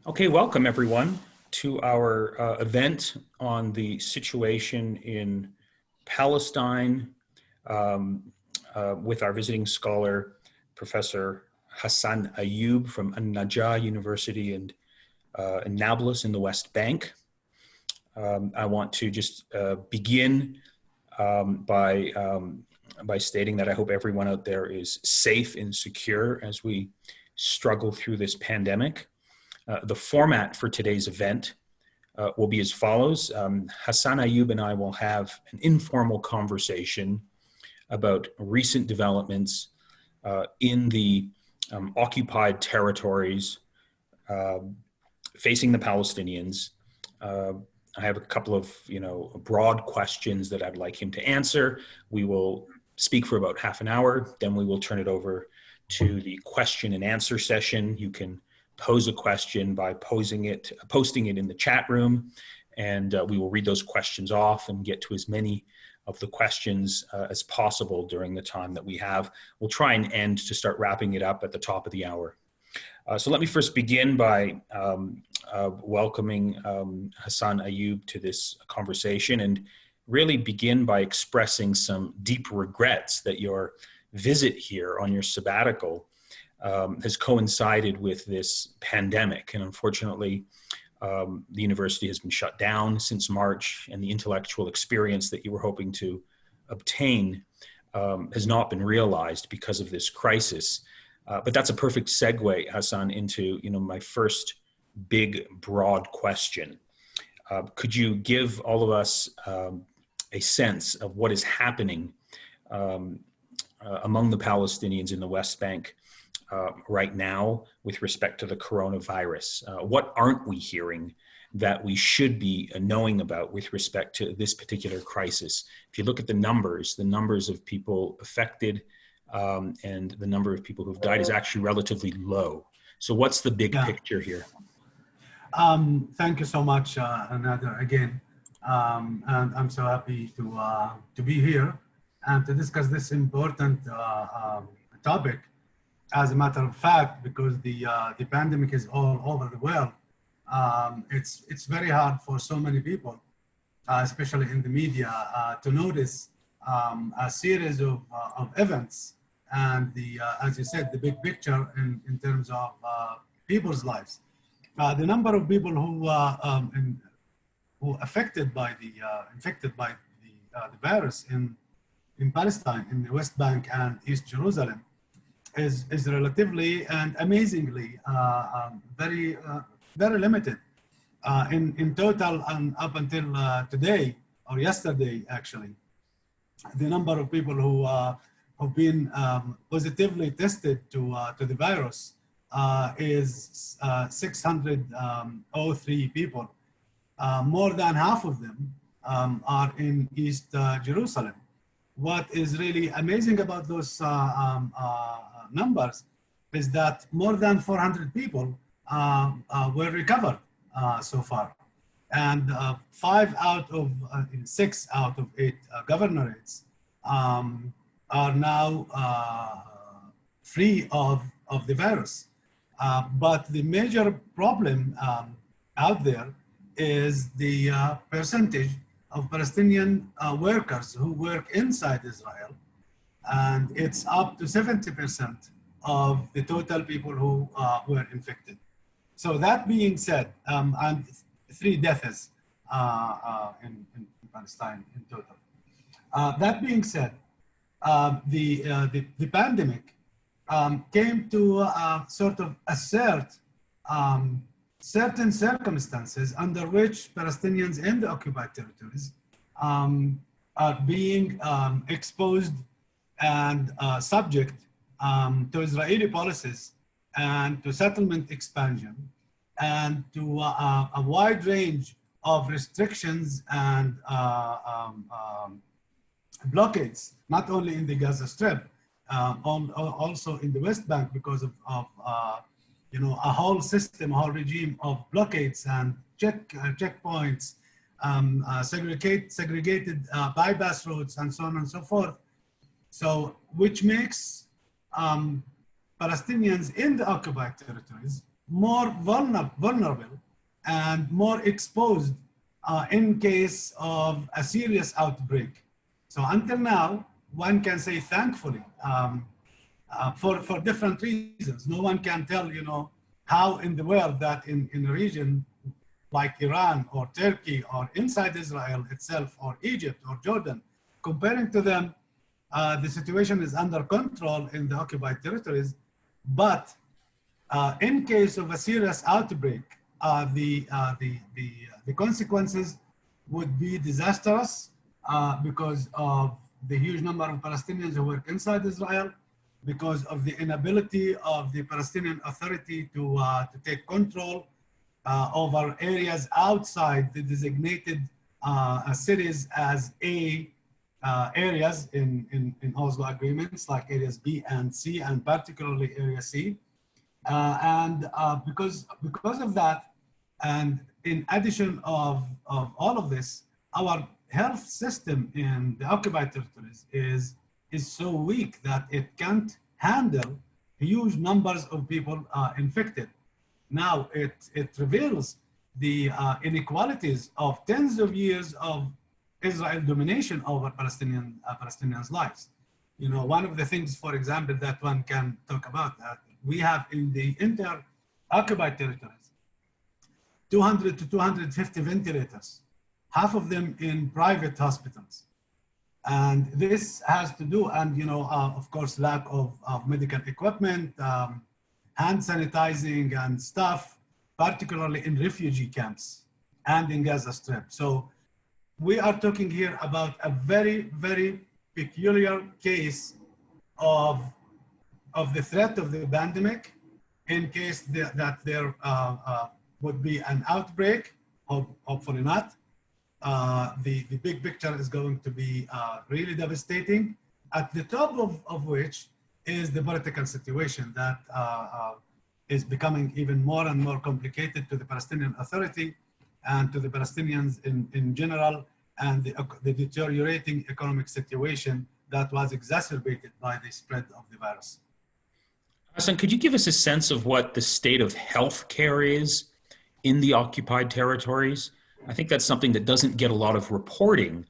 Okay, welcome everyone to our event on the situation in Palestine with our visiting scholar, Professor Hasan Ayoub from An-Najah University and Nablus in the West Bank. I want to just begin by stating that I hope everyone out there is safe and secure as we struggle through this pandemic. The format for today's event will be as follows. Hasan Ayoub and I will have an informal conversation about recent developments in the occupied territories facing the Palestinians. I have a couple of, broad questions that I'd like him to answer. We will speak for about half an hour, then we will turn it over to the question and answer session. You can pose a question by posting it in the chat room, and we will read those questions off and get to as many of the questions as possible during the time that we have. We'll try and end to start wrapping it up at the top of the hour. So let me first begin by welcoming Hasan Ayoub to this conversation, and really begin by expressing some deep regrets that your visit here on your sabbatical has coincided with this pandemic. And unfortunately, the university has been shut down since March, and the intellectual experience that you were hoping to obtain has not been realized because of this crisis. But that's a perfect segue, Hasan, into my first big, broad question. Could you give all of us a sense of what is happening among the Palestinians in the West Bank right now with respect to the coronavirus? What aren't we hearing that we should be knowing about with respect to this particular crisis? If you look at the numbers of people affected and the number of people who've died is actually relatively low. So what's the big picture here? Thank you so much, Nader, again. And I'm so happy to be here and to discuss this important topic. As a matter of fact, because the pandemic is all over the world, it's very hard for so many people, especially in the media, to notice a series of events and as you said, the big picture in terms of people's lives. The number of people who infected by the virus in Palestine, in the West Bank and East Jerusalem, is relatively and amazingly very limited. In total, and up until today or yesterday, actually, the number of people who have been positively tested to the virus is 603 people. More than half of them are in East Jerusalem. What is really amazing about those numbers is that more than 400 people were recovered so far, and 6 out of 8 governorates are now free of the virus. But the major problem out there is the percentage of Palestinian workers who work inside Israel, and it's up to 70% of the total people who were infected. So that being said, and 3 deaths in Palestine in total. That being said, the pandemic came to sort of assert certain circumstances under which Palestinians in the occupied territories are being exposed and subject to Israeli policies and to settlement expansion and to a wide range of restrictions and blockades, not only in the Gaza Strip, also in the West Bank, because of a whole system, a whole regime of blockades and checkpoints, segregated bypass roads, and so on and so forth. So, which makes Palestinians in the occupied territories more vulnerable and more exposed in case of a serious outbreak. So until now, one can say thankfully, for different reasons. No one can tell, how in the world that in a region like Iran or Turkey or inside Israel itself or Egypt or Jordan, comparing to them, the situation is under control in the occupied territories. But in case of a serious outbreak, the consequences would be disastrous because of the huge number of Palestinians who work inside Israel, because of the inability of the Palestinian Authority to take control over areas outside the designated cities as A areas in Oslo agreements, like areas B and C, and particularly area C. Because of that, and in addition of all of this, our health system in the occupied territories is so weak that it can't handle huge numbers of people infected. Now it reveals the inequalities of tens of years of Israel domination over Palestinians' lives. One of the things, for example, that one can talk about, we have in the entire occupied territories 200 to 250 ventilators, half of them in private hospitals. And this has to do, and of course, lack of medical equipment, hand sanitizing and stuff, particularly in refugee camps and in Gaza Strip. So we are talking here about a very, very peculiar case of the threat of the pandemic in case that there would be an outbreak, hopefully not. The big picture is going to be really devastating, at the top of which is the political situation that is becoming even more and more complicated to the Palestinian Authority and to the Palestinians in general, and the deteriorating economic situation that was exacerbated by the spread of the virus. Hasan, could you give us a sense of what the state of healthcare is in the occupied territories? I think that's something that doesn't get a lot of reporting,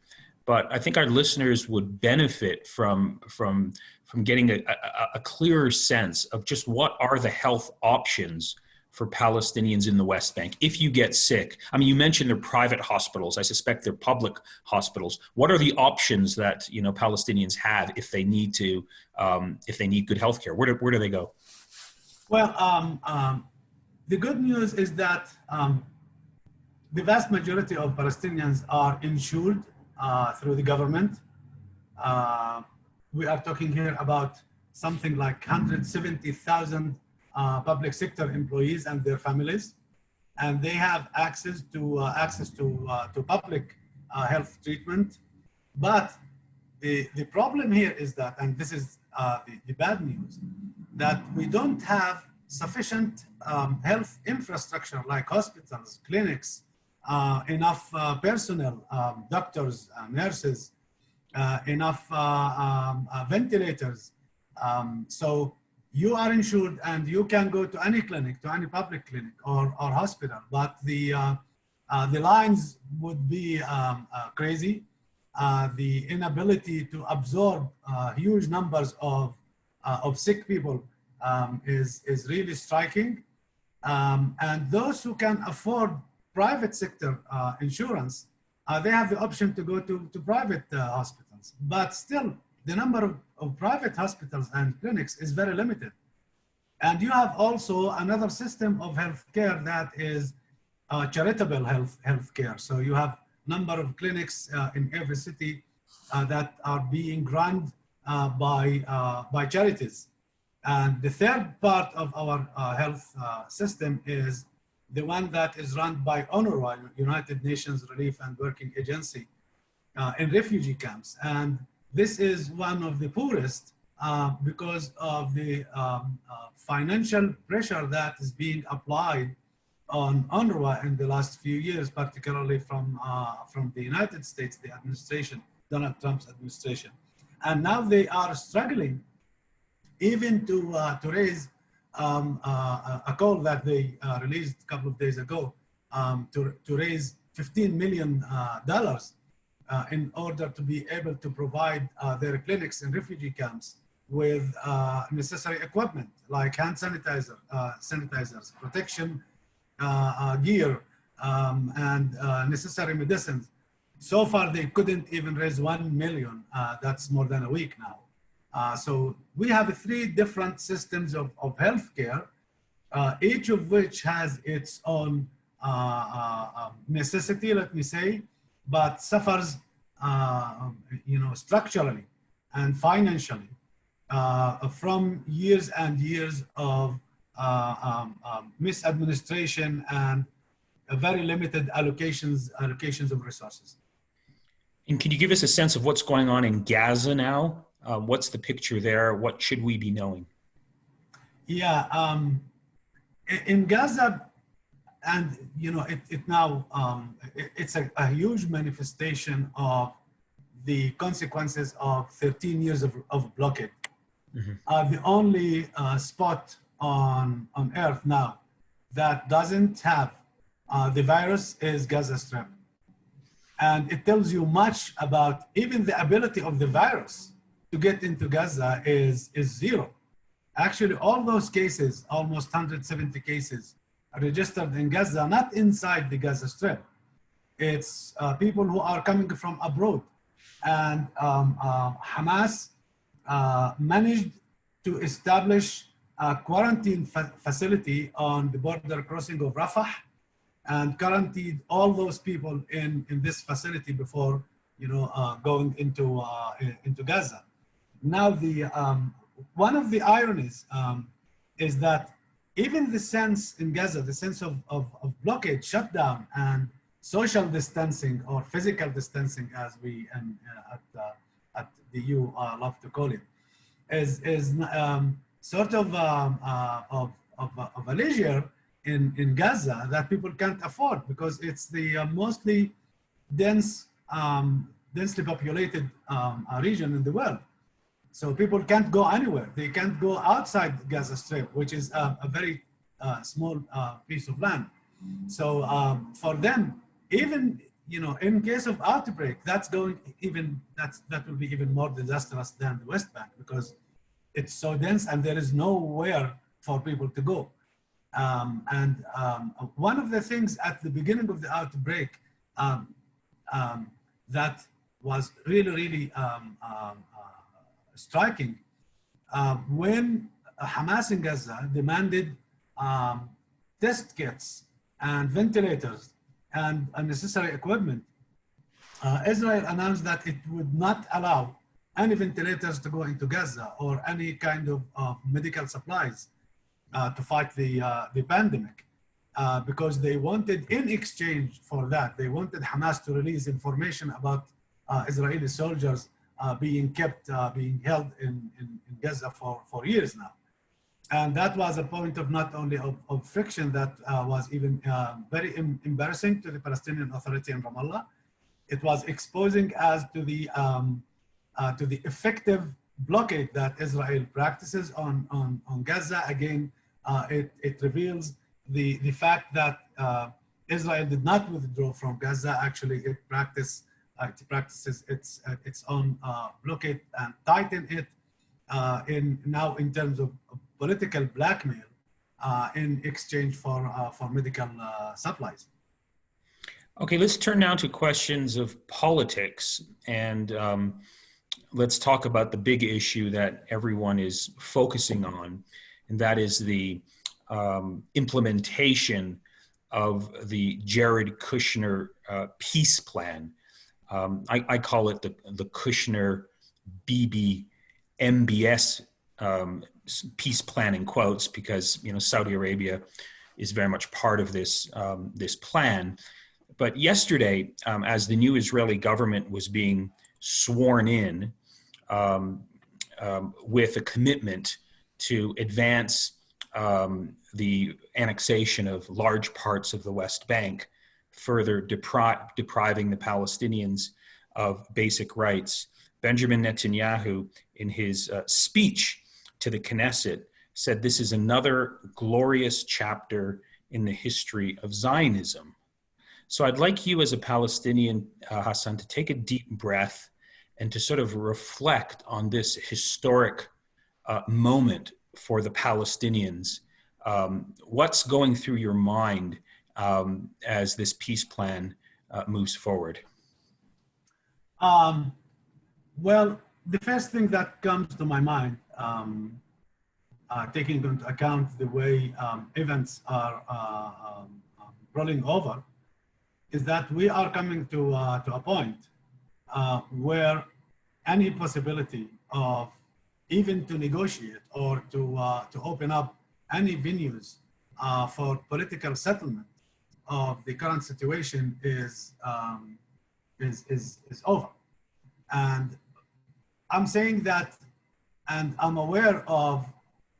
but I think our listeners would benefit from getting a clearer sense of just what are the health options for Palestinians in the West Bank if you get sick. I mean, you mentioned they're private hospitals. I suspect they're public hospitals. What are the options that Palestinians have if they need good health care? Where do they go? Well, the good news is that the vast majority of Palestinians are insured through the government. We are talking here about something like 170,000 public sector employees and their families, and they have access to public health treatment. But the problem here is that, and this is the bad news, that we don't have sufficient health infrastructure like hospitals, clinics, enough personnel, doctors, nurses, enough ventilators. So you are insured and you can go to any clinic, to any public clinic or hospital, but the lines would be crazy. The inability to absorb huge numbers of sick people is really striking. And those who can afford private sector insurance, they have the option to go to private hospitals. But still, the number of private hospitals and clinics is very limited. And you have also another system of healthcare that is charitable healthcare. So you have number of clinics in every city that are being run by charities. And the third part of our health system is the one that is run by UNRWA, United Nations Relief and Working Agency, in refugee camps. And this is one of the poorest because of the financial pressure that is being applied on UNRWA in the last few years, particularly from the United States, the administration, Donald Trump's administration. And now they are struggling even to raise a call that they released a couple of days ago to raise $15 million in order to be able to provide their clinics in refugee camps with necessary equipment like hand sanitizers, protection gear, and necessary medicines. So far, they couldn't even raise 1 million. That's more than a week now. So we have 3 different systems of healthcare, each of which has its own necessity, let me say, but suffers, structurally and financially from years and years of misadministration and very limited allocations of resources. And can you give us a sense of what's going on in Gaza now? What's the picture there? What should we be knowing? Yeah, in Gaza, and it now it's a huge manifestation of the consequences of 13 years of blockade. Mm-hmm. The only spot on Earth now that doesn't have the virus is Gaza Strip. And it tells you much about even the ability of the virus to get into Gaza is zero. Actually, all those cases, almost 170 cases, are registered in Gaza, not inside the Gaza Strip. It's people who are coming from abroad. And Hamas managed to establish a quarantine facility on the border crossing of Rafah, and quarantined all those people in this facility before going into Gaza. Now one of the ironies is that even the sense in Gaza, the sense of blockade, shutdown, and social distancing or physical distancing, as we at the EU love to call it, is sort of a leisure in Gaza that people can't afford, because it's the mostly densely populated region in the world. So people can't go anywhere. They can't go outside Gaza Strip, which is a very small piece of land. So for them, even in case of outbreak, that will be even more disastrous than the West Bank, because it's so dense and there is nowhere for people to go. One of the things at the beginning of the outbreak that was really striking, when Hamas in Gaza demanded test kits and ventilators and necessary equipment, Israel announced that it would not allow any ventilators to go into Gaza or any kind of medical supplies to fight the pandemic, because they wanted, in exchange for that, they wanted Hamas to release information about Israeli soldiers being held in Gaza for years now. And that was a point of not only of friction, that was even very embarrassing to the Palestinian Authority in Ramallah. It was exposing as to the effective blockade that Israel practices on Gaza. Again, it reveals the fact that Israel did not withdraw from Gaza. Actually, it practices its own blockade and tighten it in terms of political blackmail in exchange for medical supplies. Okay, let's turn now to questions of politics, and let's talk about the big issue that everyone is focusing on, and that is the implementation of the Jared Kushner peace plan. I call it the Kushner-Bibi MBS peace plan in quotes, because Saudi Arabia is very much part of this plan. But yesterday, as the new Israeli government was being sworn in with a commitment to advance the annexation of large parts of the West Bank, further depriving the Palestinians of basic rights, Benjamin Netanyahu, in his speech to the Knesset, said this is another glorious chapter in the history of Zionism. So I'd like you as a Palestinian, Hasan, to take a deep breath and to sort of reflect on this historic moment for the Palestinians. What's going through your mind as this peace plan moves forward? Well, the first thing that comes to my mind, taking into account the way events are rolling over, is that we are coming to a point where any possibility of even to negotiate or to open up any venues for political settlement of the current situation is over. And I'm saying that, and I'm aware of,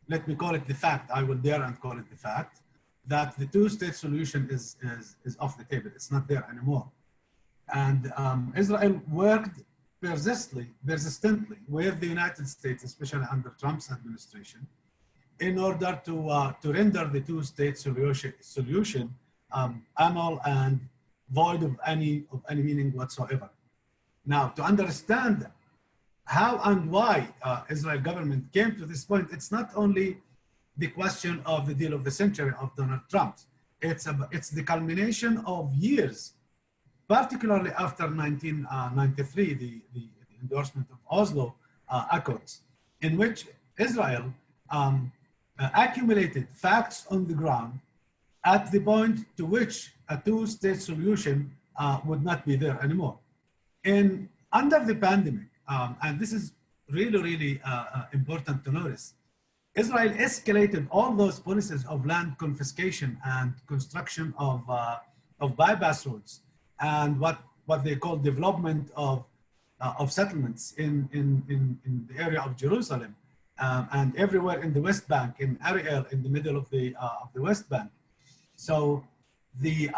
let me call it the fact, I will dare and call it the fact, that the two-state solution is off the table. It's not there anymore. And Israel worked persistently with the United States, especially under Trump's administration, in order to render the two-state solution annual and void of any meaning whatsoever. Now, to understand how and why Israel government came to this point, it's not only the question of the deal of the century of Donald Trump. It's the culmination of years, particularly after 1993, the endorsement of Oslo Accords, in which Israel accumulated facts on the ground at the point to which a two-state solution would not be there anymore. Under the pandemic, and this is really important to notice, Israel escalated all those policies of land confiscation and construction of bypass roads and what they call development of settlements in the area of Jerusalem and everywhere in the West Bank, in Ariel, in the middle of the West Bank. So the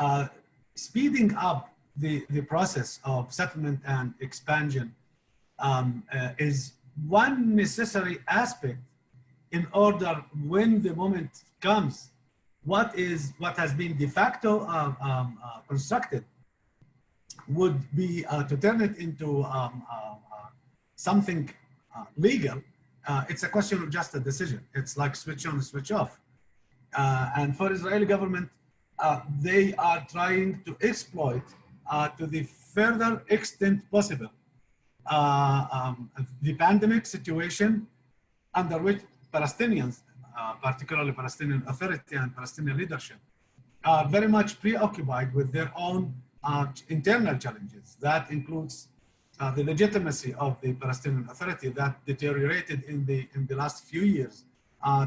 speeding up the process of settlement and expansion is one necessary aspect in order, when the moment comes, what has been de facto constructed would be to turn it into something legal. It's a question of just a decision. It's like switch on, switch off. And for Israeli government, they are trying to exploit to the further extent possible the pandemic situation under which Palestinians, particularly Palestinian Authority and Palestinian leadership, are very much preoccupied with their own internal challenges. That includes the legitimacy of the Palestinian Authority that deteriorated in the last few years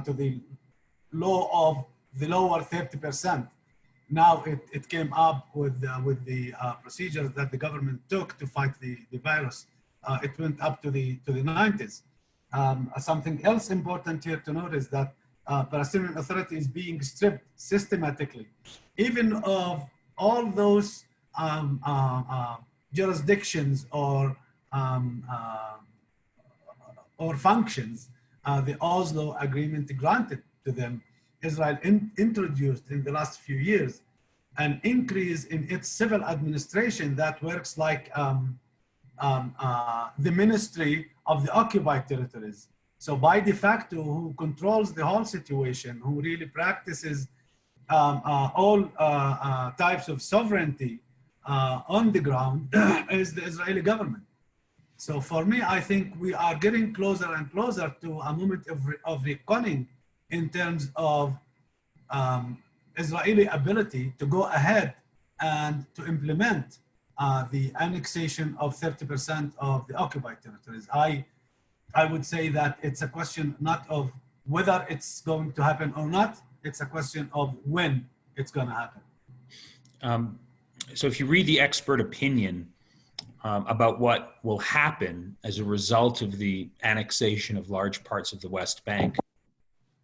to the low of the lower 30%. Now it came up with the procedures that the government took to fight the virus. It went up to the 90s. Something else important here to note is that Palestinian Authority is being stripped systematically, even of all those jurisdictions or functions the Oslo Agreement granted to them. Israel introduced in the last few years an increase in its civil administration that works like the Ministry of the Occupied Territories. So by de facto, who controls the whole situation, who really practices all types of sovereignty on the ground is the Israeli government. So for me, I think we are getting closer and closer to a moment of reckoning in terms of Israeli ability to go ahead and to implement the annexation of 30% of the occupied territories. I would say that it's a question not of whether it's going to happen or not, it's a question of when it's going to happen. So if you read the expert opinion about what will happen as a result of the annexation of large parts of the West Bank,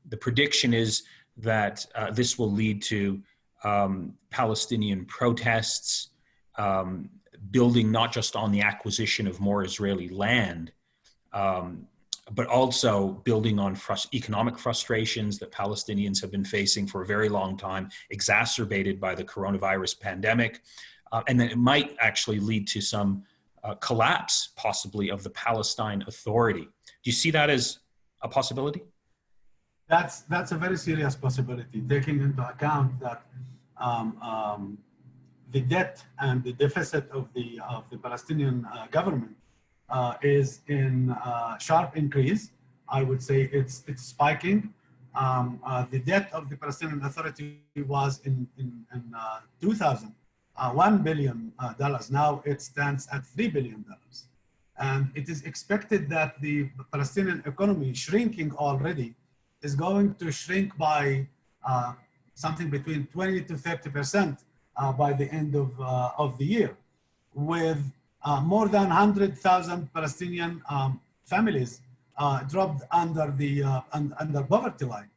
the prediction is that this will lead to Palestinian protests, building not just on the acquisition of more Israeli land, but also building on economic frustrations that Palestinians have been facing for a very long time, exacerbated by the coronavirus pandemic. And then it might actually lead to some collapse, possibly, of the Palestine Authority. Do you see that as a possibility? That's a very serious possibility, taking into account that the debt and the deficit of the Palestinian government is in sharp increase. I would say it's spiking. The debt of the Palestinian Authority was in 2000, $1 billion. Now it stands at $3 billion. And it is expected that the Palestinian economy, shrinking already, is going to shrink by something between 20 to 30% by the end of the year, with more than 100,000 Palestinian families dropped under the under poverty line,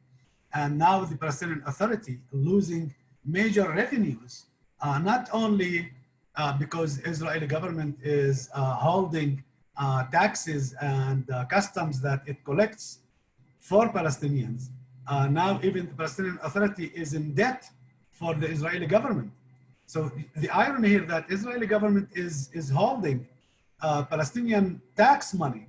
and now the Palestinian Authority losing major revenues, not only because Israeli government is holding taxes and customs that it collects for Palestinians. Now even the Palestinian Authority is in debt for the Israeli government. So the irony here that Israeli government is holding Palestinian tax money.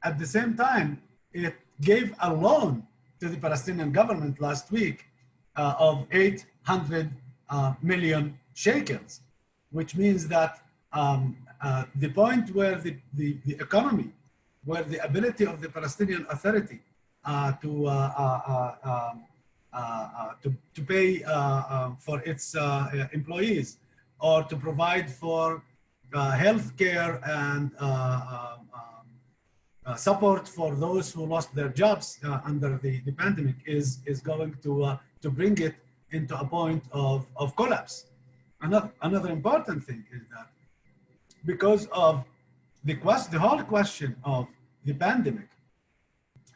At the same time, it gave a loan to the Palestinian government last week of 800 million shekels, which means that the point where the economy, where the ability of the Palestinian Authority to pay for its employees, or to provide for health care and support for those who lost their jobs under the pandemic, is going to bring it into a point of collapse. Another important thing is that because of the whole question of the pandemic,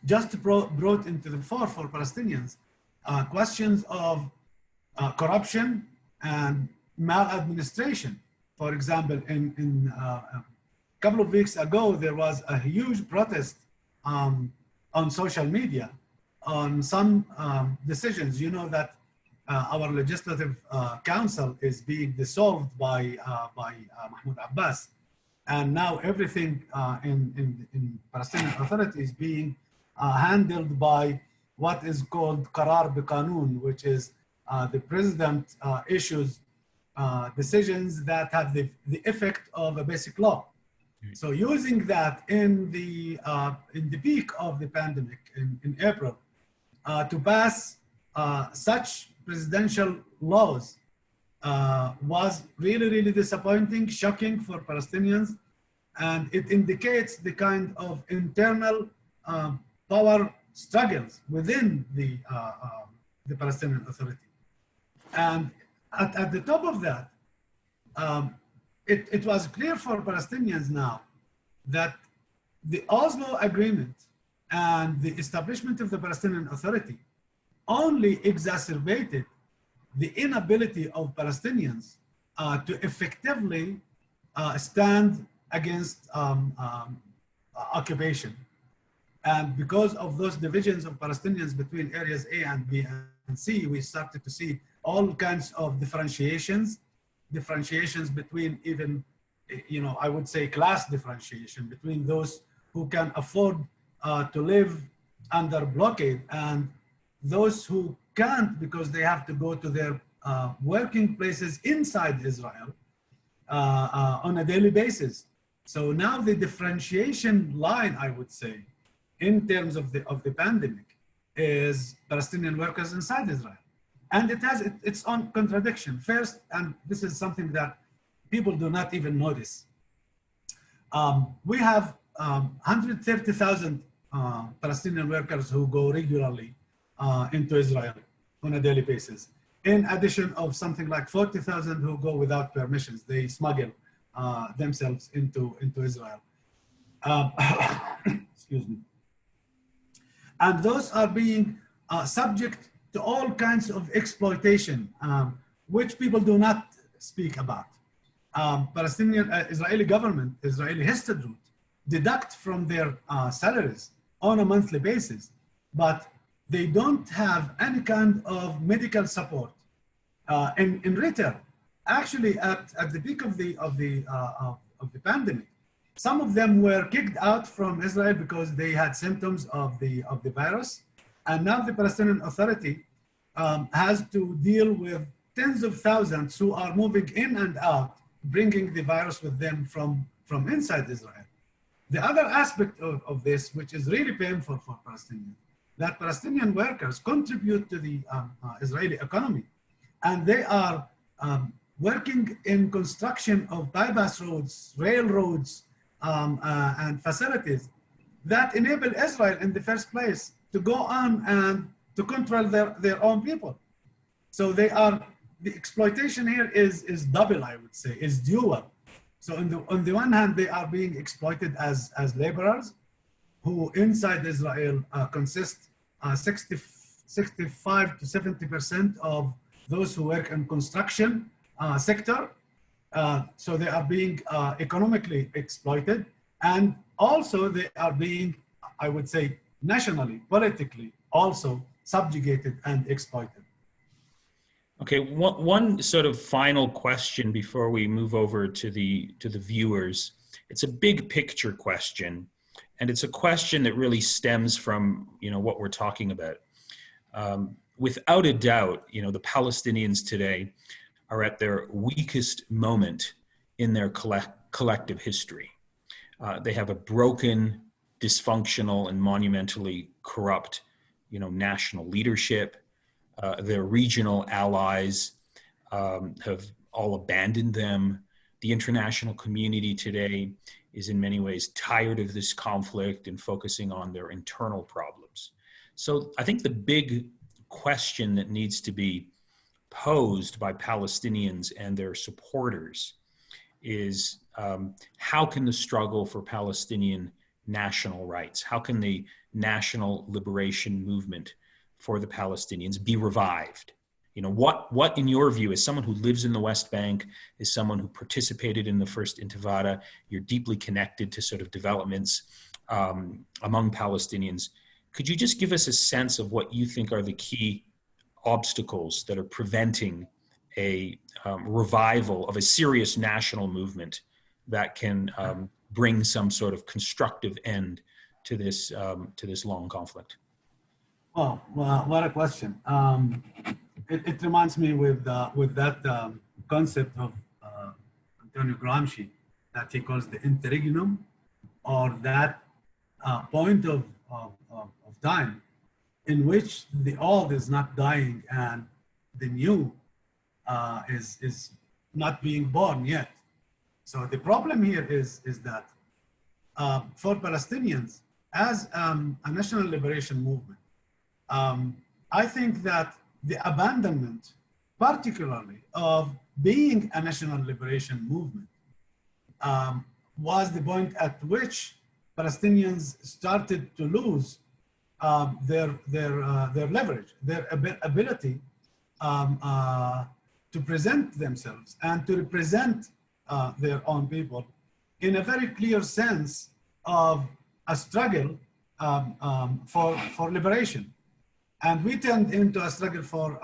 just brought into the fore for Palestinians questions of corruption and maladministration. For example, in a couple of weeks ago, there was a huge protest on social media on some decisions. You know that our legislative council is being dissolved by Mahmoud Abbas, and now everything in Palestinian Authority is being handled by what is called Qarar Biqanun, which is the president issues decisions that have the effect of a basic law. So using that in the peak of the pandemic in April to pass such presidential laws was really disappointing, shocking for Palestinians, and it indicates the kind of internal power struggles within the Palestinian Authority. And at the top of that, it was clear for Palestinians now that the Oslo Agreement and the establishment of the Palestinian Authority only exacerbated the inability of Palestinians to effectively stand against occupation. And because of those divisions of Palestinians between areas A and B and C, we started to see all kinds of differentiations between even, I would say class differentiation between those who can afford to live under blockade and those who can't because they have to go to their working places inside Israel on a daily basis. So now the differentiation line, I would say, in terms of the pandemic, is Palestinian workers inside Israel. And it has its own contradiction. First, and this is something that people do not even notice, we have 130,000 Palestinian workers who go regularly into Israel on a daily basis, in addition of something like 40,000 who go without permissions. They smuggle themselves into Israel. Excuse me. And those are being subject to all kinds of exploitation, which people do not speak about. Palestinian, Israeli government, Israeli Histadrut, deduct from their salaries on a monthly basis, but they don't have any kind of medical support. In return, actually, at the peak of the pandemic, some of them were kicked out from Israel because they had symptoms of the virus, and now the Palestinian Authority has to deal with tens of thousands who are moving in and out, bringing the virus with them from inside Israel. The other aspect of this, which is really painful for Palestinians, that Palestinian workers contribute to the Israeli economy, and they are working in construction of bypass roads, railroads, and facilities that enable Israel in the first place to go on and to control their own people. So the exploitation here is double, I would say, is dual. So on the one hand, they are being exploited as laborers who inside Israel consist 65 to 70% of those who work in construction sector. So they are being economically exploited, and also they are being, I would say, nationally, politically also subjugated and exploited. Okay, one sort of final question before we move over to the viewers. It's a big picture question, and it's a question that really stems from what we're talking about. Without a doubt, the Palestinians today are at their weakest moment in their collective history. They have a broken, dysfunctional, and monumentally corrupt, national leadership. Their regional allies have all abandoned them. The international community today is in many ways tired of this conflict and focusing on their internal problems. So I think the big question that needs to be posed by Palestinians and their supporters is how can the struggle for Palestinian national rights, how can the national liberation movement for the Palestinians be revived? What in your view, as someone who lives in the West Bank, as someone who participated in the first Intifada, you're deeply connected to sort of developments among Palestinians. Could you just give us a sense of what you think are the key obstacles that are preventing a revival of a serious national movement that can bring some sort of constructive end to this long conflict? Well, what a question. It reminds me with that concept of Antonio Gramsci that he calls the interregnum, or that point of time in which the old is not dying and the new is not being born yet. So the problem here is that for Palestinians, as a national liberation movement, I think that the abandonment, particularly of being a national liberation movement, was the point at which Palestinians started to lose their leverage, their ability to present themselves and to represent their own people in a very clear sense of a struggle for liberation. And we turned into a struggle for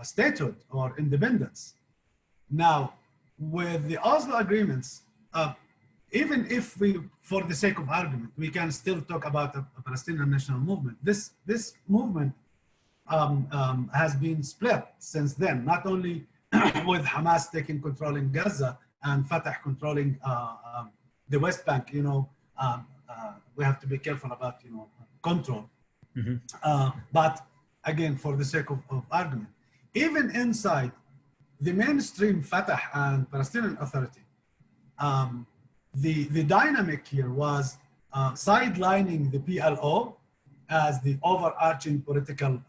statehood or independence. Now, with the Oslo agreements, even if we, for the sake of argument, we can still talk about a Palestinian national movement, this movement has been split since then, not only with Hamas taking control in Gaza and Fatah controlling the West Bank. We have to be careful about control. Mm-hmm. But again, for the sake of argument, even inside the mainstream Fatah and Palestinian Authority, the dynamic here was sidelining the PLO as the overarching political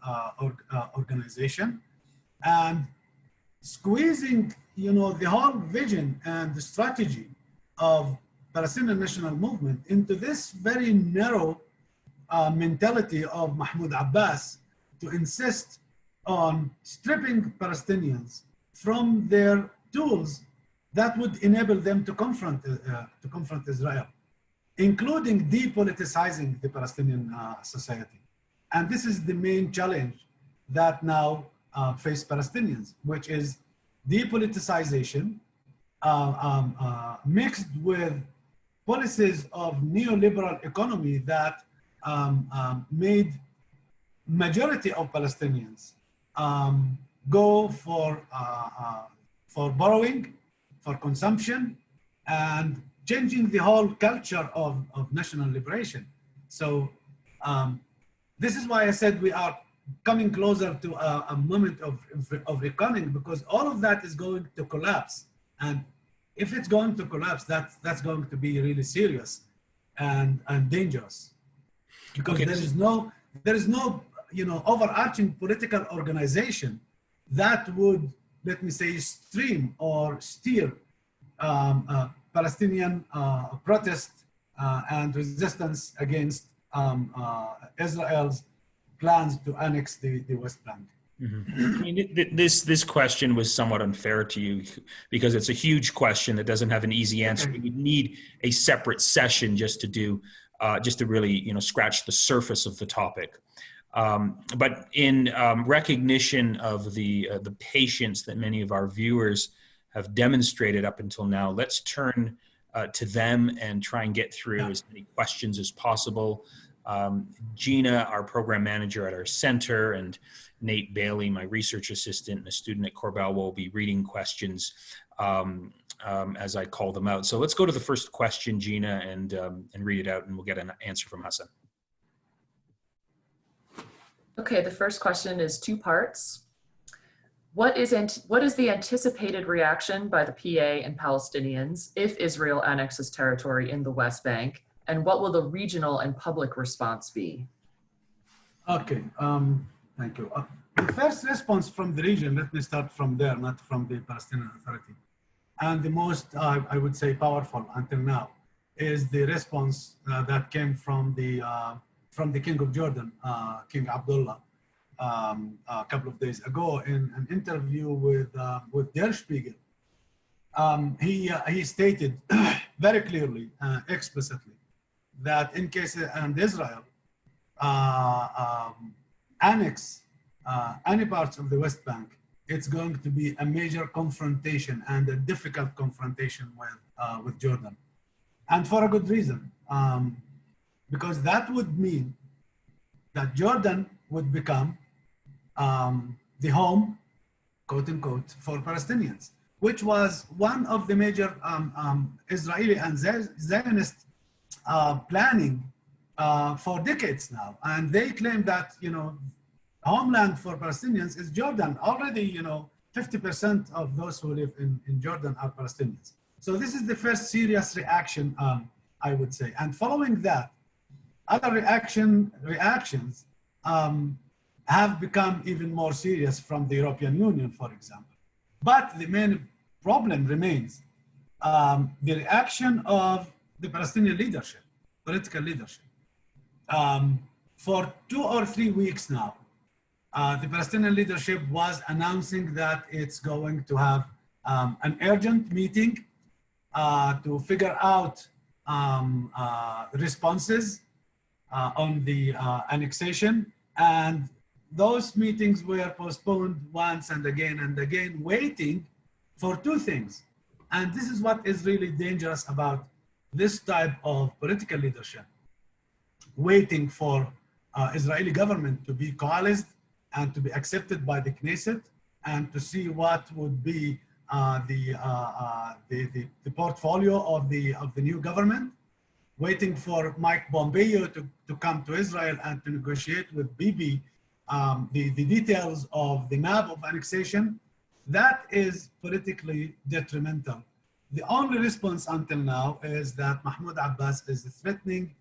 organization and squeezing, the whole vision and the strategy of Palestinian national movement into this very narrow mentality of Mahmoud Abbas to insist on stripping Palestinians from their tools that would enable them to confront Israel. including depoliticizing the Palestinian society. And this is the main challenge that now face Palestinians, which is depoliticization mixed with policies of neoliberal economy that made majority of Palestinians go for borrowing, for consumption, and changing the whole culture of national liberation. So this is why I said we are coming closer to a moment of reckoning, because all of that is going to collapse. And if it's going to collapse, that's going to be really serious and dangerous, because okay. there is no overarching political organization that would, let me say, stream or steer Palestinian protest and resistance against Israel's plans to annex the West Bank. Mm-hmm. I mean, this question was somewhat unfair to you because it's a huge question that doesn't have an easy answer. Okay. We would need a separate session just to really scratch the surface of the topic. But in recognition of the patience that many of our viewers have demonstrated up until now, let's turn to them and try and get through as many questions as possible. Gina, our program manager at our center, and Nate Bailey, my research assistant and a student at Corbell, will be reading questions as I call them out. So let's go to the first question, Gina, and read it out, and we'll get an answer from Hasan. Okay, the first question is two parts. What is the anticipated reaction by the PA and Palestinians if Israel annexes territory in the West Bank? And what will the regional and public response be? Okay, thank you. The first response from the region, let me start from there, not from the Palestinian Authority. And the most, I would say, powerful until now is the response that came from the King of Jordan, King Abdullah, a couple of days ago in an interview with Der Spiegel. He stated very clearly, explicitly, that in case Israel annex any parts of the West Bank, it's going to be a major confrontation and a difficult confrontation with Jordan, and for a good reason, because that would mean that Jordan would become the home, quote unquote, for Palestinians, which was one of the major Israeli and Zionist planning for decades now. And they claim that, homeland for Palestinians is Jordan. Already, 50% of those who live in Jordan are Palestinians. So this is the first serious reaction, I would say. And following that, other reactions have become even more serious from the European Union, for example. But the main problem remains the reaction of the Palestinian leadership, political leadership. For 2 or 3 weeks now, the Palestinian leadership was announcing that it's going to have an urgent meeting to figure out responses on the annexation. And those meetings were postponed once and again, waiting for two things. And this is what is really dangerous about this type of political leadership, waiting for Israeli government to be coalesced and to be accepted by the Knesset, and to see what would be the portfolio of the new government, waiting for Mike Pompeo to come to Israel and to negotiate with Bibi the details of the map of annexation. That is politically detrimental. The only response until now is that Mahmoud Abbas is threatening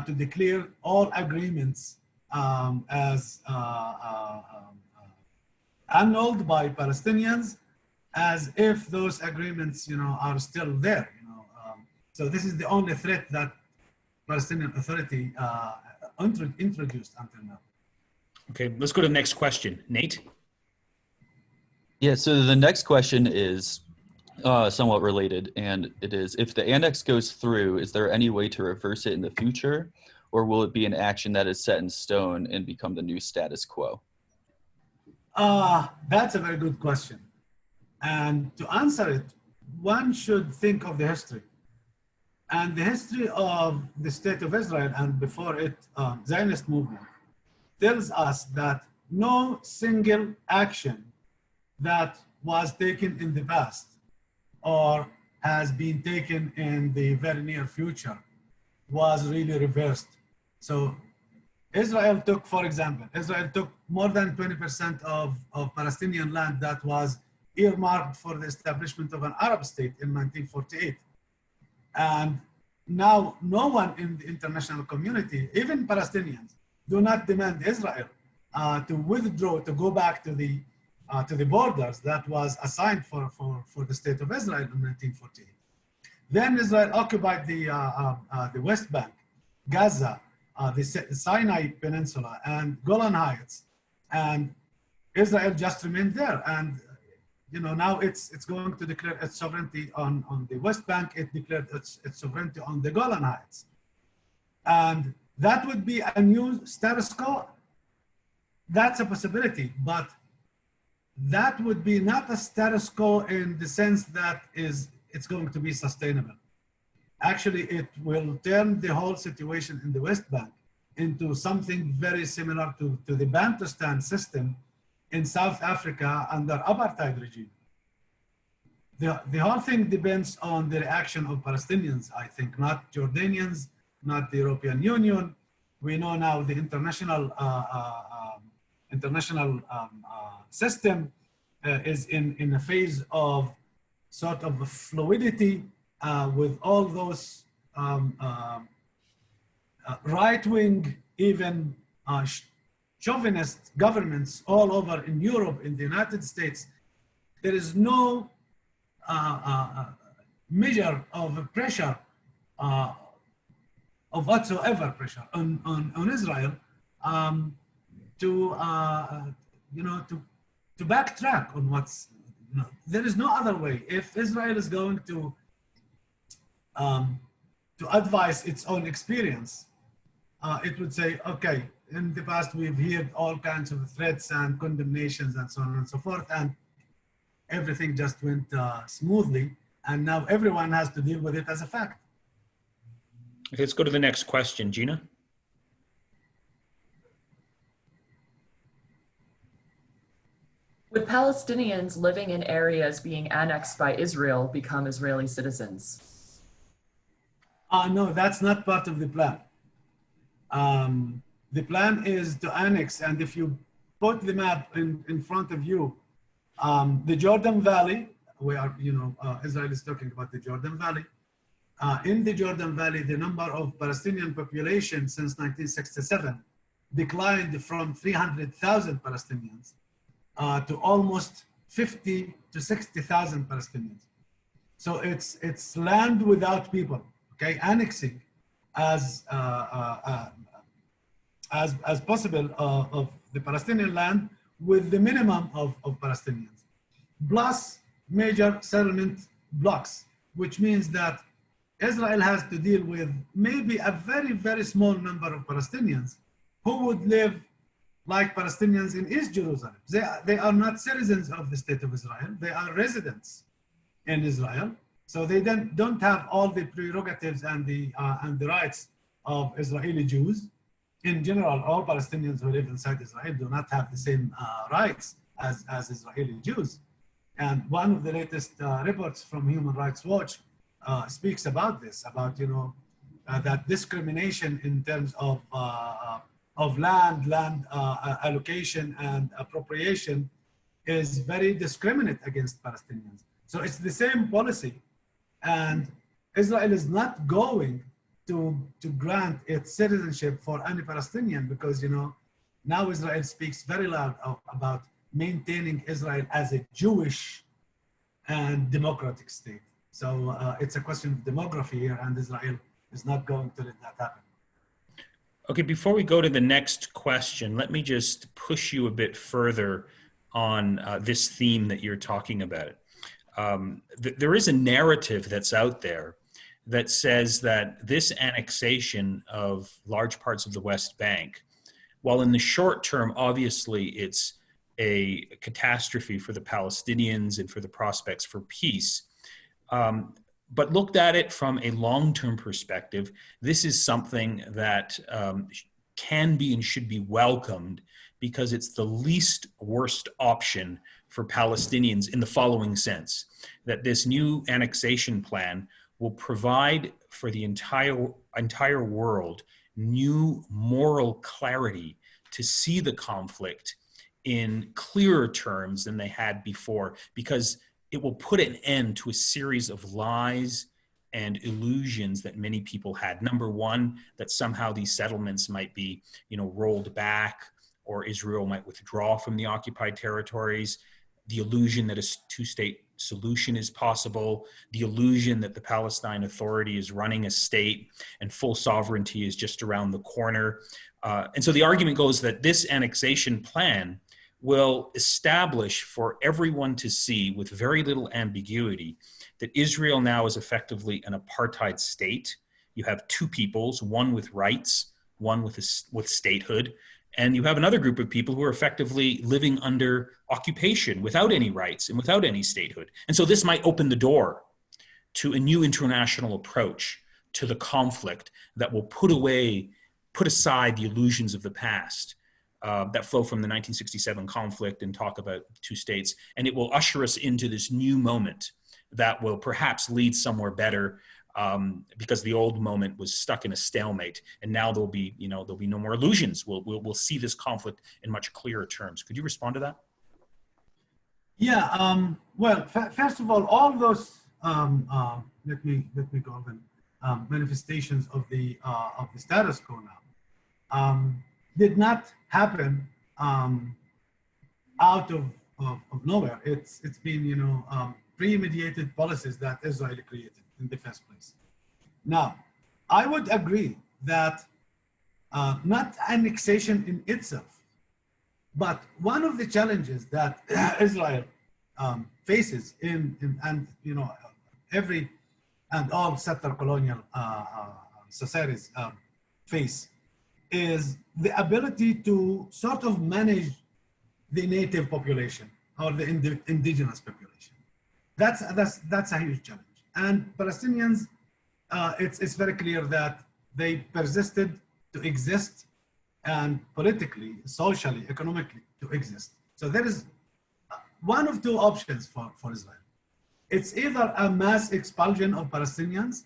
to declare all agreements as annulled by Palestinians, as if those agreements, are still there. So this is the only threat that Palestinian Authority introduced until now. Okay, let's go to the next question. Nate? Yeah, so the next question is, Somewhat related, and it is, if the annex goes through, is there any way to reverse it in the future, or will it be an action that is set in stone and become the new status quo? That's a very good question. And to answer it, one should think of the history. And the history of the State of Israel, and before it, Zionist movement, tells us that no single action that was taken in the past or has been taken in the very near future was really reversed. So Israel took, for example, Israel took more than 20% of Palestinian land that was earmarked for the establishment of an Arab state in 1948. And now no one in the international community, even Palestinians, do not demand Israel to withdraw, to go back to the borders that was assigned for the State of Israel in 1948. Then Israel occupied the West Bank, Gaza, the Sinai Peninsula, and Golan Heights, and Israel just remained there. And now it's going to declare its sovereignty on the West Bank. It declared its sovereignty on the Golan Heights, and that would be a new status quo. That's a possibility, but that would be not a status quo in the sense that it's going to be sustainable. Actually, it will turn the whole situation in the West Bank into something very similar to the Bantustan system in South Africa under apartheid regime. The whole thing depends on the reaction of Palestinians, I think, not Jordanians, not the European Union. We know now the international system is in a phase of sort of fluidity with all those right-wing, even chauvinist governments all over in Europe, in the United States. There is no measure of pressure, of whatsoever pressure on Israel to backtrack on what's, there is no other way. If Israel is going to advise its own experience, it would say, okay, in the past we've heard all kinds of threats and condemnations and so on and so forth, and everything just went smoothly, and now everyone has to deal with it as a fact. Okay, let's go to the next question, Gina. Would Palestinians living in areas being annexed by Israel become Israeli citizens? No, that's not part of the plan. The plan is to annex, and if you put the map in front of you, the Jordan Valley, where Israel is talking about the Jordan Valley. In the Jordan Valley, the number of Palestinian population since 1967 declined from 300,000 Palestinians to almost 50 to 60,000 Palestinians. So it's land without people. Okay, annexing as possible of the Palestinian land with the minimum of Palestinians, plus major settlement blocks, which means that Israel has to deal with maybe a very, very small number of Palestinians who would live like Palestinians in East Jerusalem. They are not citizens of the State of Israel. They are residents in Israel. So they don't have all the prerogatives and the rights of Israeli Jews. In general, all Palestinians who live inside Israel do not have the same rights as Israeli Jews. And one of the latest reports from Human Rights Watch speaks about this, about that discrimination in terms of land allocation and appropriation is very discriminate against Palestinians. So it's the same policy, and Israel is not going to grant its citizenship for any Palestinian, because now Israel speaks very loud about maintaining Israel as a Jewish and democratic state. So it's a question of demography here, and Israel is not going to let that happen. Okay, before we go to the next question, let me just push you a bit further on this theme that you're talking about. there is a narrative that's out there that says that this annexation of large parts of the West Bank, while in the short term, obviously it's a catastrophe for the Palestinians and for the prospects for peace, but looked at it from a long-term perspective, this is something that can be and should be welcomed because it's the least worst option for Palestinians in the following sense, that this new annexation plan will provide for the entire world new moral clarity to see the conflict in clearer terms than they had before, because it will put an end to a series of lies and illusions that many people had. Number one, that somehow these settlements might be, rolled back, or Israel might withdraw from the occupied territories. The illusion that a two-state solution is possible, the illusion that the Palestine Authority is running a state and full sovereignty is just around the corner. And so the argument goes that this annexation plan will establish for everyone to see with very little ambiguity that Israel now is effectively an apartheid state. You have two peoples, one with rights, one with statehood, and you have another group of people who are effectively living under occupation without any rights and without any statehood. And so this might open the door to a new international approach to the conflict that will put aside the illusions of the past that flow from the 1967 conflict and talk about two states. And it will usher us into this new moment that will perhaps lead somewhere better, because the old moment was stuck in a stalemate, and now there'll be no more illusions. We'll see this conflict in much clearer terms. Could you respond to that? Yeah. Well, first of all those let me call them manifestations of the status quo now did not happen out of nowhere. It's been premeditated policies that Israel created in the first place. Now, I would agree that not annexation in itself, but one of the challenges that Israel faces every and all settler colonial societies face is the ability to sort of manage the native population or the indigenous population. That's a huge challenge. And Palestinians, it's very clear that they persisted to exist, and politically, socially, economically to exist. So there is one of two options for Israel. It's either a mass expulsion of Palestinians,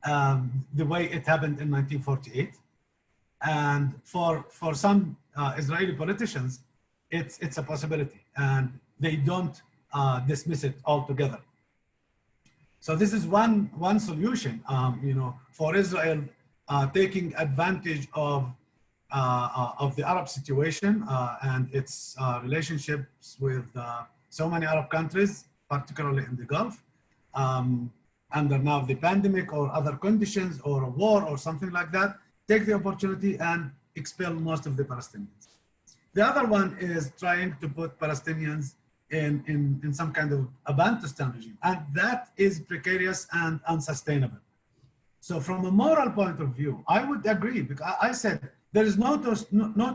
the way it happened in 1948. And for some Israeli politicians, it's a possibility, and they don't dismiss it altogether. So this is one solution, for Israel taking advantage of the Arab situation and its relationships with so many Arab countries, particularly in the Gulf, under now the pandemic or other conditions or a war or something like that, take the opportunity and expel most of the Palestinians. The other one is trying to put Palestinians in some kind of a Bantustan regime, and that is precarious and unsustainable. So from a moral point of view, I would agree, because I said there is no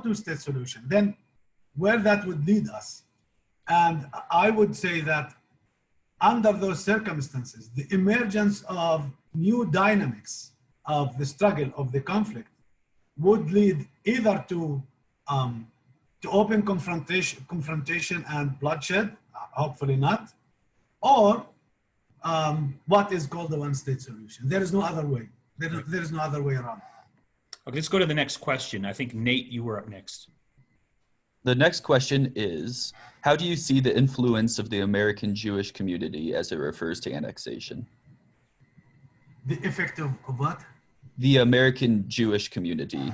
two-state solution. Then where that would lead us, and I would say that under those circumstances, the emergence of new dynamics of the struggle, of the conflict, would lead either to open confrontation and bloodshed, hopefully not, or what is called the one-state solution. There is no other way. There is no other way around. Okay, let's go to the next question. I think, Nate, you were up next. The next question is, how do you see the influence of the American Jewish community as it refers to annexation? The effect of what? The American Jewish community.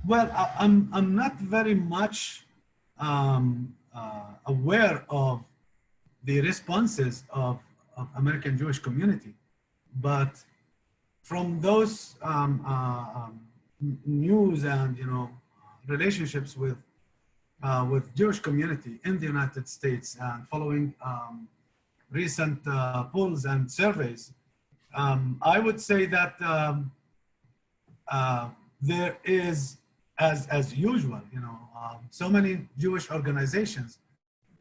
Well, I'm not very much aware of the responses of American Jewish community, but from those news and relationships with with Jewish community in the United States, and following recent polls and surveys, I would say that there is, as usual, so many Jewish organizations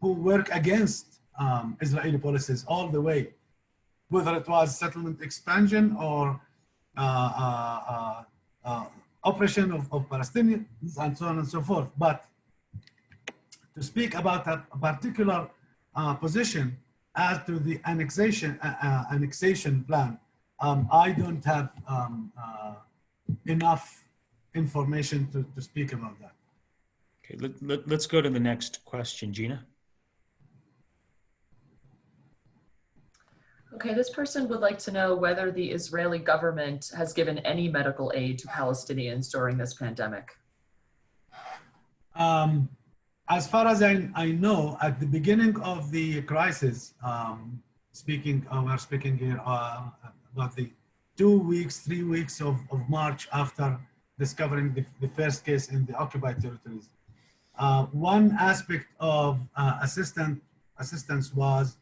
who work against Israeli policies all the way, whether it was settlement expansion or oppression of Palestinians and so on and so forth. But to speak about a particular position as to the annexation plan, I don't have enough information to speak about that. Okay, let's go to the next question, Gina. Okay, this person would like to know whether the Israeli government has given any medical aid to Palestinians during this pandemic. As far as I know, at the beginning of the crisis, we're speaking here about the 2 weeks, 3 weeks of March after discovering the first case in the occupied territories. One aspect of assistance was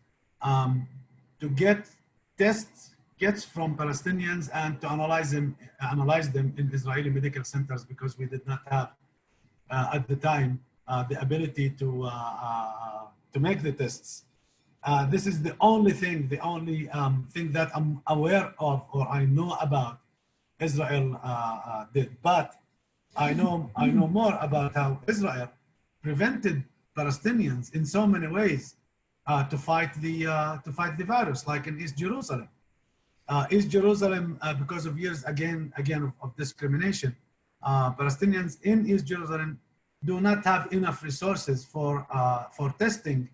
to get kits from Palestinians and to analyze them in Israeli medical centers, because we did not have at the time the ability to make the tests. This is the only thing that I'm aware of or I know about Israel did. But I know more about how Israel prevented Palestinians in so many ways to fight the virus, like in East Jerusalem. East Jerusalem, because of years again of discrimination, Palestinians in East Jerusalem do not have enough resources for testing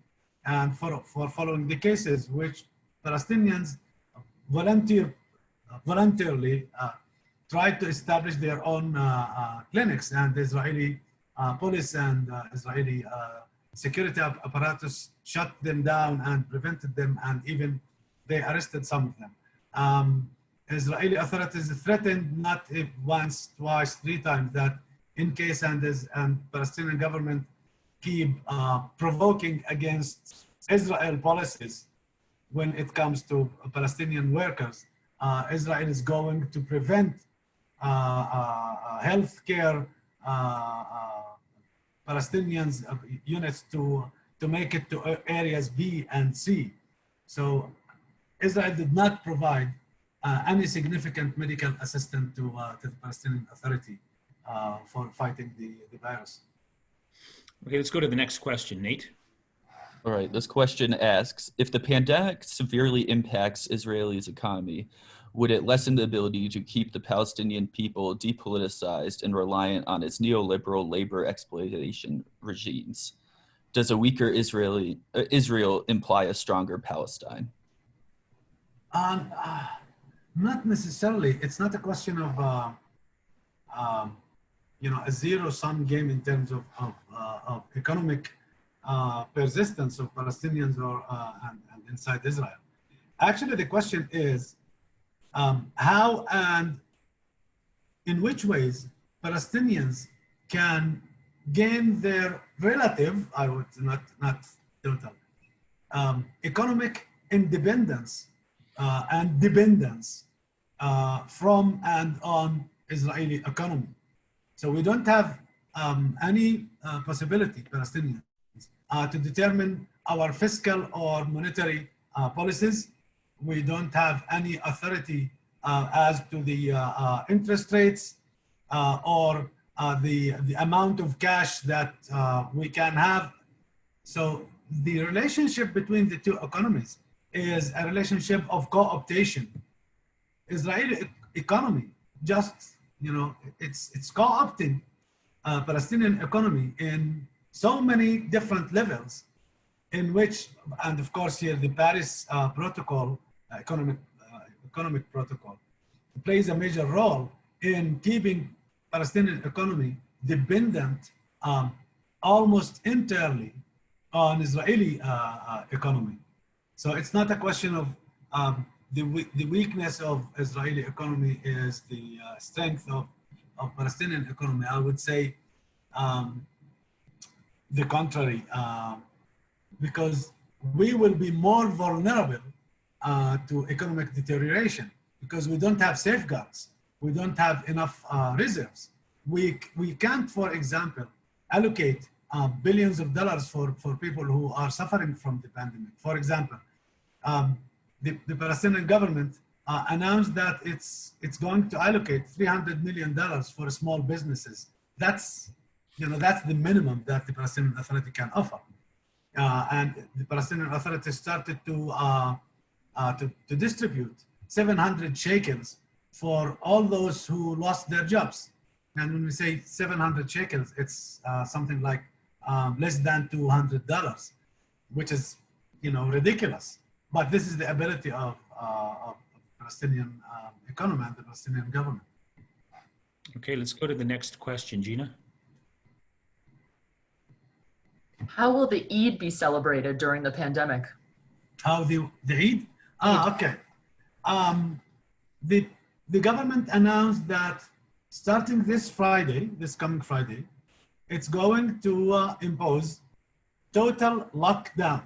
and for following the cases, which Palestinians voluntarily tried to establish their own clinics, and the Israeli police and Israeli security apparatus shut them down and prevented them, and even they arrested some of them. Israeli authorities threatened not once, twice, 3 times that in case and Palestinian government keep provoking against Israel policies when it comes to Palestinian workers, Israel is going to prevent healthcare Palestinians units to make it to areas B and C. So Israel did not provide any significant medical assistance to the Palestinian Authority for fighting the virus. Okay, let's go to the next question, Nate. All right, this question asks, if the pandemic severely impacts Israel's economy, would it lessen the ability to keep the Palestinian people depoliticized and reliant on its neoliberal labor exploitation regimes? Does a weaker Israel imply a stronger Palestine? Not necessarily. It's not a question of a zero-sum game in terms of economic persistence of Palestinians and inside Israel. Actually, the question is how and in which ways Palestinians can gain their relative, I would not total, economic independence and dependence from and on Israeli economy. So we don't have any possibility, Palestinians, to determine our fiscal or monetary policies. We don't have any authority as to the interest rates or the amount of cash that we can have. So the relationship between the two economies is a relationship of co-optation. Israeli economy just, it's co-opting Palestinian economy in so many different levels, in which, and of course here the Paris protocol, economic protocol, plays a major role in keeping Palestinian economy dependent almost entirely on Israeli economy. So it's not a question of the weakness of Israeli economy is the strength of Palestinian economy. I would say the contrary, because we will be more vulnerable to economic deterioration because we don't have safeguards. We don't have enough reserves. We can't, for example, allocate billions of dollars for people who are suffering from the pandemic. For example, the Palestinian government announced that it's going to allocate $300 million for small businesses. That's the minimum that the Palestinian Authority can offer. And the Palestinian Authority started to distribute 700 shekels for all those who lost their jobs. And when we say 700 shekels, it's something like less than $200, which is, ridiculous. But this is the ability of Palestinian economy and the Palestinian government. Okay, let's go to the next question, Gina. How will the Eid be celebrated during the pandemic? How the Eid? Okay. The government announced that starting this coming Friday, it's going to impose total lockdown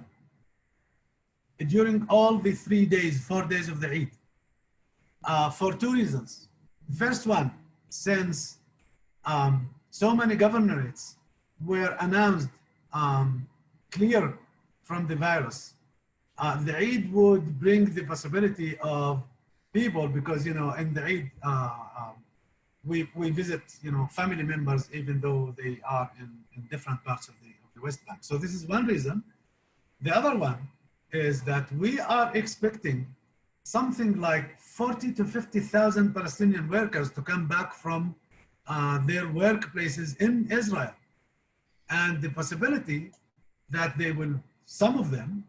during all the 4 days of the Eid, for two reasons. First one, since so many governorates were announced clear from the virus, the Eid would bring the possibility of people, because in the Eid we visit family members even though they are in different parts of the West Bank. So this is one reason. The other one is that we are expecting something like 40 to 50,000 Palestinian workers to come back from their workplaces in Israel, and the possibility that some of them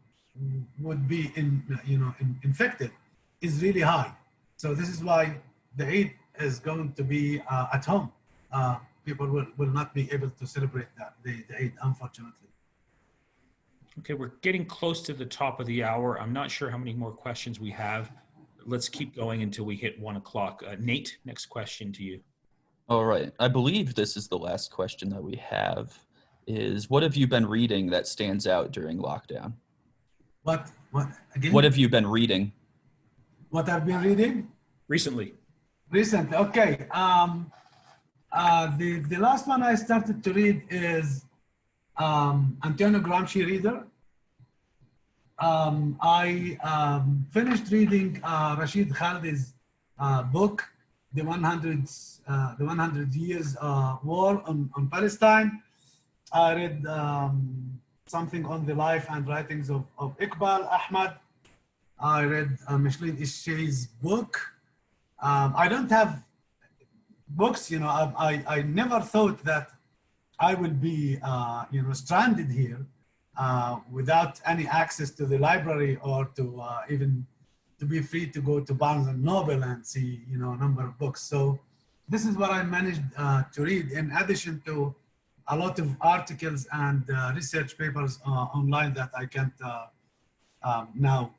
would be infected is really high. So this is why the Eid is going to be at home. People will not be able to celebrate the Eid, unfortunately. Okay, we're getting close to the top of the hour. I'm not sure how many more questions we have. Let's keep going until we hit 1 o'clock. Nate, next question to you. All right. I believe this is the last question that we have. Is what have you been reading that stands out during lockdown? What again? What have you been reading? What I've been reading? Recently, okay. The last one I started to read is Antonio Gramsci Reader. I finished reading Rashid Khaldi's book, The 100 Years War on Palestine. I read something on the life and writings of Iqbal Ahmad. I read Micheline Ishay's book. I don't have books, I never thought that I would be, stranded here without any access to the library or to even to be free to go to Barnes and Noble and see, a number of books. So this is what I managed to read, in addition to a lot of articles and research papers online that I can't now,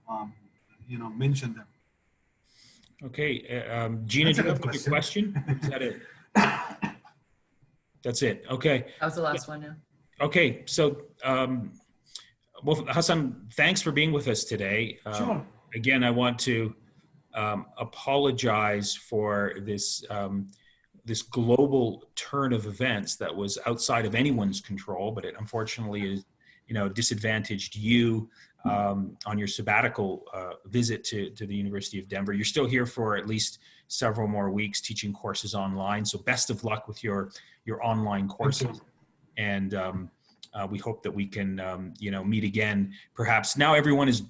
mention them. Okay, Gina, do you have a question? Is that it? That's it. Okay. That was the last one, yeah. Okay, so well, Hasan, thanks for being with us today. Sure. Again, I want to apologize for this this global turn of events that was outside of anyone's control, but it unfortunately is, disadvantaged you on your sabbatical visit to the University of Denver. You're still here for at least several more weeks teaching courses online. So best of luck with your online courses. And we hope that we can, meet again. Perhaps now everyone is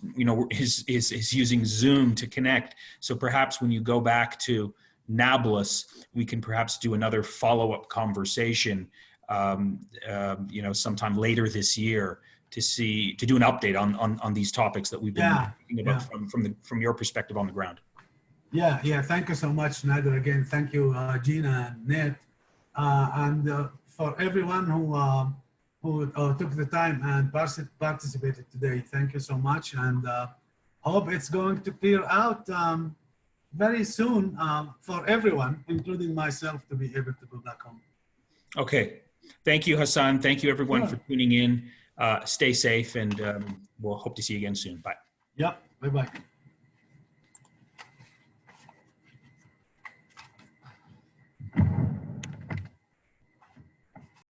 using Zoom to connect. So perhaps when you go back to Nablus, we can perhaps do another follow-up conversation, sometime later this year to do an update on these topics that we've been thinking about from your perspective on the ground. Yeah. Thank you so much, Nader. Again, thank you, Gina and Nate, and for everyone who took the time and participated today. Thank you so much, and hope it's going to clear out very soon for everyone, including myself, to be able to go back home. Okay. Thank you, Hasan. Thank you, everyone, Sure. for tuning in. Stay safe, and we'll hope to see you again soon. Bye. Yep. Bye-bye.